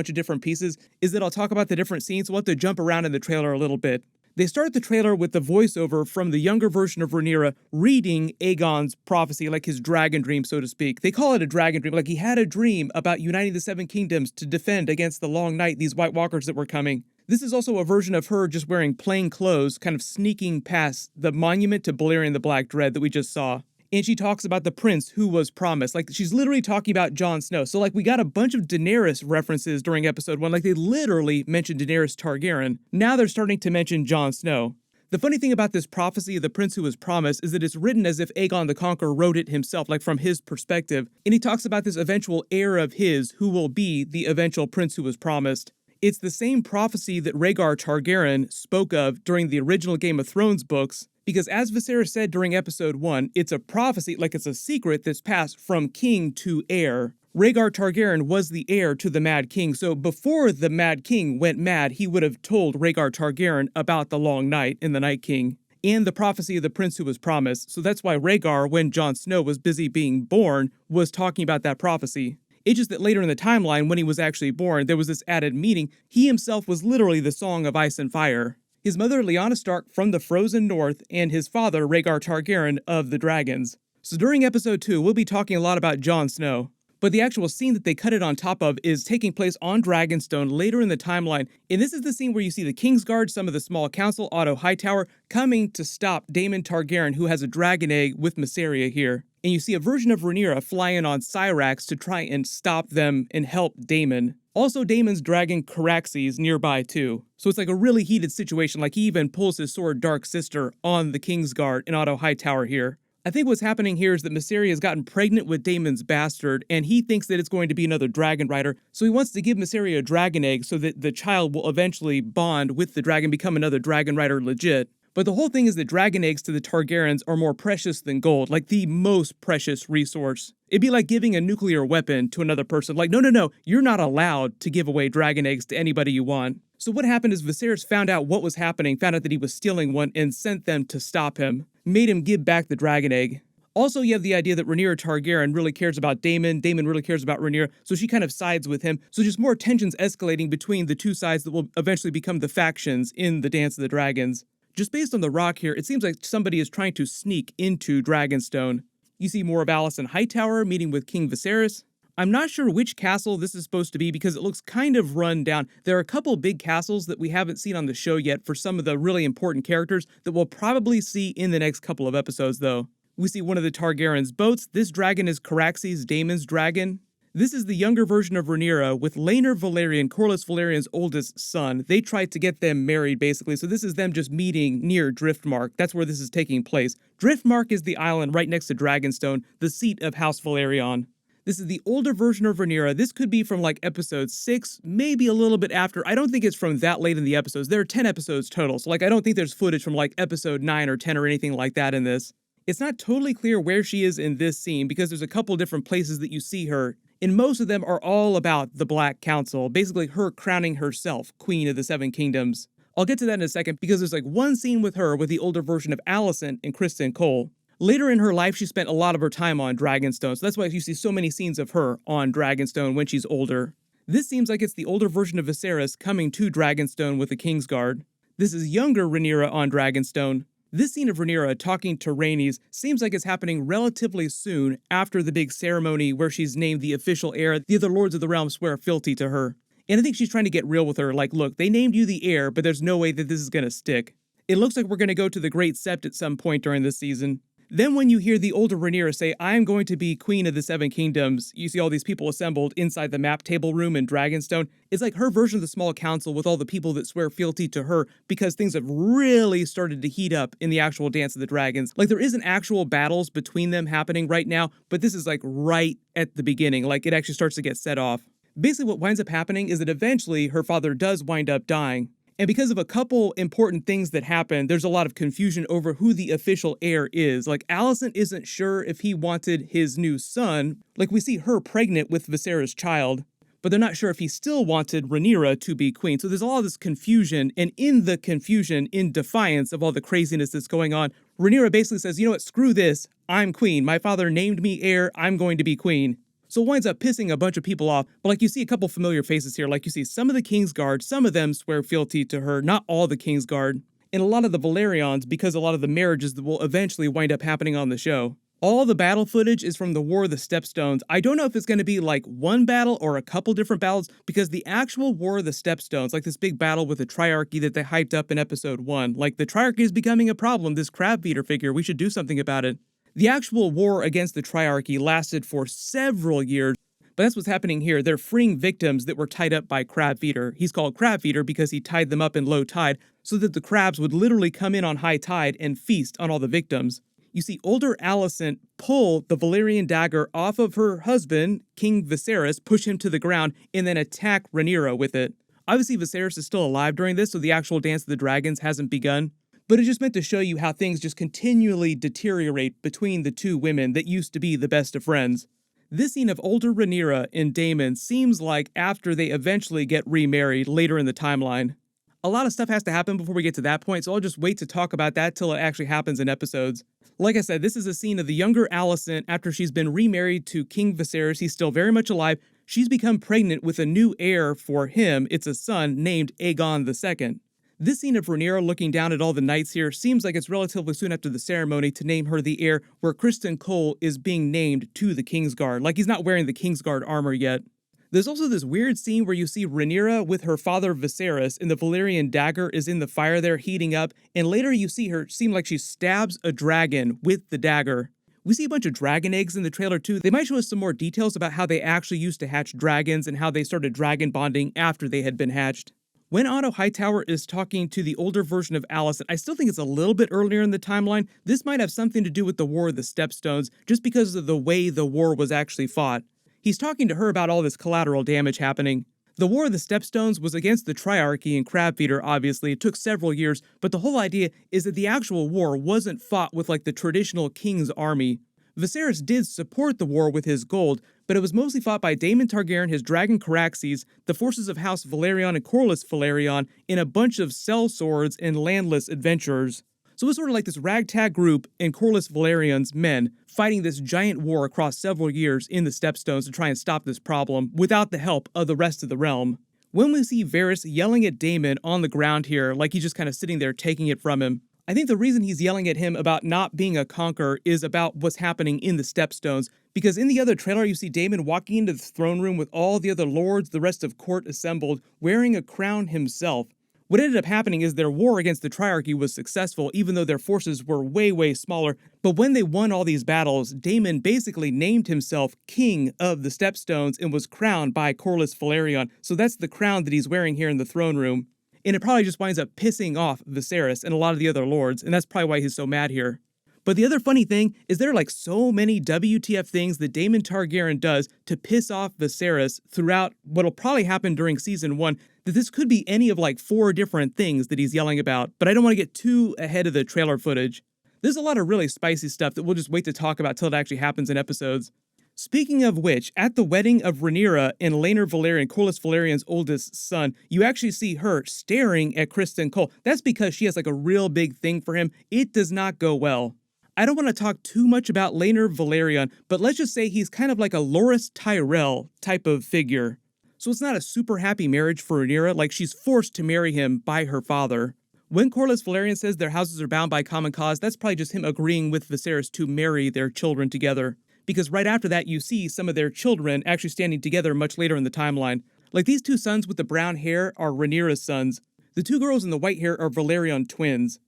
bunch of different pieces is that I'll talk about the different scenes. We'll have to jump around in the trailer a little bit. They start the trailer with the voiceover from the younger version of Rhaenyra reading Aegon's prophecy, like his dragon dream, so to speak. They call it a dragon dream, like he had a dream about uniting the Seven Kingdoms to defend against the Long Night, these White Walkers that were coming. This is also a version of her just wearing plain clothes, kind of sneaking past the monument to Balerion the Black Dread that we just saw. And she talks about the prince who was promised. Like, she's literally talking about Jon Snow. So, like, we got a bunch of Daenerys references during episode 1. Like, they literally mentioned Daenerys Targaryen. Now they're starting to mention Jon Snow. The funny thing about this prophecy of the prince who was promised is that it's written as if Aegon the Conqueror wrote it himself, like from his perspective. And he talks about this eventual heir of his who will be the eventual prince who was promised. It's the same prophecy that Rhaegar Targaryen spoke of during the original Game of Thrones books, because as Viserys said during episode 1, it's a prophecy, like it's a secret that's passed from king to heir. Rhaegar Targaryen was the heir to the Mad King, so before the Mad King went mad, he would have told Rhaegar Targaryen about the Long Night and the Night King, and the prophecy of the prince who was promised. So that's why Rhaegar, when Jon Snow was busy being born, was talking about that prophecy. It's just that later in the timeline, when he was actually born, there was this added meaning. He himself was literally the Song of Ice and Fire. His mother, Lyanna Stark from the frozen north, and his father, Rhaegar Targaryen of the Dragons. So during episode 2, we'll be talking a lot about Jon Snow. But the actual scene that they cut it on top of is taking place on Dragonstone later in the timeline. And this is the scene where you see the Kingsguard, some of the small council, Otto Hightower, coming to stop Daemon Targaryen, who has a dragon egg with Mysaria here. And you see a version of Rhaenyra fly in on Syrax to try and stop them and help Daemon. Also, Daemon's dragon Caraxes nearby too. So it's like a really heated situation, like he even pulls his sword Dark Sister on the Kingsguard and Otto Hightower here. I think what's happening here is that Mysaria has gotten pregnant with Daemon's bastard, and he thinks that it's going to be another dragon rider, so he wants to give Mysaria a dragon egg so that the child will eventually bond with the dragon, become another dragon rider legit. But the whole thing is that dragon eggs to the Targaryens are more precious than gold, like the most precious resource. It'd be like giving a nuclear weapon to another person. Like, no, you're not allowed to give away dragon eggs to anybody you want. So what happened is Viserys found out what was happening, found out that he was stealing one, and sent them to stop him. Made him give back the dragon egg. Also, you have the idea that Rhaenyra Targaryen really cares about Daemon, Daemon really cares about Rhaenyra, so she kind of sides with him. So just more tensions escalating between the two sides that will eventually become the factions in the Dance of the Dragons. Just based on the rock here, it seems like somebody is trying to sneak into Dragonstone. You see more of Alicent Hightower meeting with King Viserys. I'm not sure which castle this is supposed to be because it looks kind of run down. There are a couple big castles that we haven't seen on the show yet for some of the really important characters that we'll probably see in the next couple of episodes though. We see one of the Targaryens' boats. This dragon is Caraxes, Daemon's dragon. This is the younger version of Rhaenyra with Laenor Velaryon, Corlys Velaryon's oldest son. They tried to get them married, basically, so this is them just meeting near Driftmark. That's where this is taking place. Driftmark is the island right next to Dragonstone, the seat of House Velaryon. This is the older version of Rhaenyra. This could be from like episode 6, maybe a little bit after. I don't think it's from that late in the episodes. There are 10 episodes total, so like I don't think there's footage from like episode 9 or 10 or anything like that in this. It's not totally clear where she is in this scene because there's a couple different places that you see her. And most of them are all about the Black Council, basically her crowning herself Queen of the Seven Kingdoms. I'll get to that in a second because there's like one scene with her with the older version of Alicent and Criston Cole. Later in her life, she spent a lot of her time on Dragonstone, so that's why you see so many scenes of her on Dragonstone when she's older. This seems like it's the older version of Viserys coming to Dragonstone with the Kingsguard. This is younger Rhaenyra on Dragonstone. This scene of Rhaenyra talking to Rhaenys seems like it's happening relatively soon after the big ceremony where she's named the official heir. The other lords of the realm swear fealty to her. And I think she's trying to get real with her, like, look, they named you the heir, but there's no way that this is going to stick. It looks like we're going to go to the Great Sept at some point during this season. Then when you hear the older Rhaenyra say, I'm going to be Queen of the Seven Kingdoms, you see all these people assembled inside the map table room in Dragonstone. It's like her version of the small council with all the people that swear fealty to her because things have really started to heat up in the actual Dance of the Dragons. Like there isn't actual battles between them happening right now, but this is like right at the beginning, like it actually starts to get set off. Basically what winds up happening is that eventually her father does wind up dying. And because of a couple important things that happen, there's a lot of confusion over who the official heir is. Like, Alicent isn't sure if he wanted his new son. Like, we see her pregnant with Viserys' child, but they're not sure if he still wanted Rhaenyra to be queen. So there's all this confusion, and in the confusion, in defiance of all the craziness that's going on, Rhaenyra basically says, you know what, screw this, I'm queen. My father named me heir, I'm going to be queen. So it winds up pissing a bunch of people off, but like you see a couple familiar faces here, like you see some of the Kingsguard, some of them swear fealty to her, not all the Kingsguard, and a lot of the Valerians because a lot of the marriages that will eventually wind up happening on the show. All the battle footage is from the War of the Stepstones. I don't know if it's going to be like one battle or a couple different battles, because the actual War of the Stepstones, like this big battle with the Triarchy that they hyped up in episode 1, like the Triarchy is becoming a problem, this crab feeder figure, we should do something about it. The actual war against the Triarchy lasted for several years, but that's what's happening here. They're freeing victims that were tied up by Crab Feeder. He's called Crab Feeder because he tied them up in low tide so that the crabs would literally come in on high tide and feast on all the victims. You see older Alicent pull the Valyrian dagger off of her husband, King Viserys, push him to the ground, and then attack Rhaenyra with it. Obviously, Viserys is still alive during this, so the actual Dance of the Dragons hasn't begun. But it's just meant to show you how things just continually deteriorate between the two women that used to be the best of friends. This scene of older Rhaenyra and Daemon seems like after they eventually get remarried later in the timeline. A lot of stuff has to happen before we get to that point, so I'll just wait to talk about that till it actually happens in episodes. Like I said, this is a scene of the younger Alicent after she's been remarried to King Viserys. He's still very much alive. She's become pregnant with a new heir for him. It's a son named Aegon II. This scene of Rhaenyra looking down at all the knights here seems like it's relatively soon after the ceremony to name her the heir, where Criston Cole is being named to the Kingsguard, like he's not wearing the Kingsguard armor yet. There's also this weird scene where you see Rhaenyra with her father Viserys, and the Valyrian dagger is in the fire there heating up, and later you see her seem like she stabs a dragon with the dagger. We see a bunch of dragon eggs in the trailer too. They might show us some more details about how they actually used to hatch dragons and how they started dragon bonding after they had been hatched. When Otto Hightower is talking to the older version of Alicent, I still think it's a little bit earlier in the timeline. This might have something to do with the War of the Stepstones, just because of the way the war was actually fought. He's talking to her about all this collateral damage happening. The War of the Stepstones was against the Triarchy and Crab Feeder, obviously. It took several years, but the whole idea is that the actual war wasn't fought with like the traditional king's army. Viserys did support the war with his gold, but it was mostly fought by Daemon Targaryen, his dragon Caraxes, the forces of House Velaryon and Corlys Velaryon, and a bunch of sellswords and landless adventurers. So it was sort of like this ragtag group and Corlys Velaryon's men fighting this giant war across several years in the Stepstones to try and stop this problem without the help of the rest of the realm. When we see Varys yelling at Daemon on the ground here, like he's just kind of sitting there taking it from him, I think the reason he's yelling at him about not being a conqueror is about what's happening in the Stepstones, because in the other trailer you see Daemon walking into the throne room with all the other lords, the rest of court assembled, wearing a crown himself. What ended up happening is their war against the Triarchy was successful, even though their forces were way smaller. But when they won all these battles, Daemon basically named himself King of the Stepstones and was crowned by Corlys Velaryon. So that's the crown that he's wearing here in the throne room. And it probably just winds up pissing off Viserys and a lot of the other lords, and that's probably why he's so mad here. But the other funny thing is there are like so many WTF things that Daemon Targaryen does to piss off Viserys throughout what'll probably happen during season 1, that this could be any of like 4 different things that he's yelling about, but I don't want to get too ahead of the trailer footage. There's a lot of really spicy stuff that we'll just wait to talk about till it actually happens in episodes. Speaking of which, at the wedding of Rhaenyra and Laenor Velaryon, Corlys Velaryon's oldest son, you actually see her staring at Criston Cole. That's because she has like a real big thing for him. It does not go well. I don't want to talk too much about Laenor Velaryon, but let's just say he's kind of like a Loras Tyrell type of figure. So it's not a super happy marriage for Rhaenyra, like she's forced to marry him by her father. When Corlys Velaryon says their houses are bound by common cause, that's probably just him agreeing with Viserys to marry their children together. Because right after that, you see some of their children actually standing together much later in the timeline. Like these 2 sons with the brown hair are Rhaenyra's sons. The 2 girls in the white hair are Velaryon twins.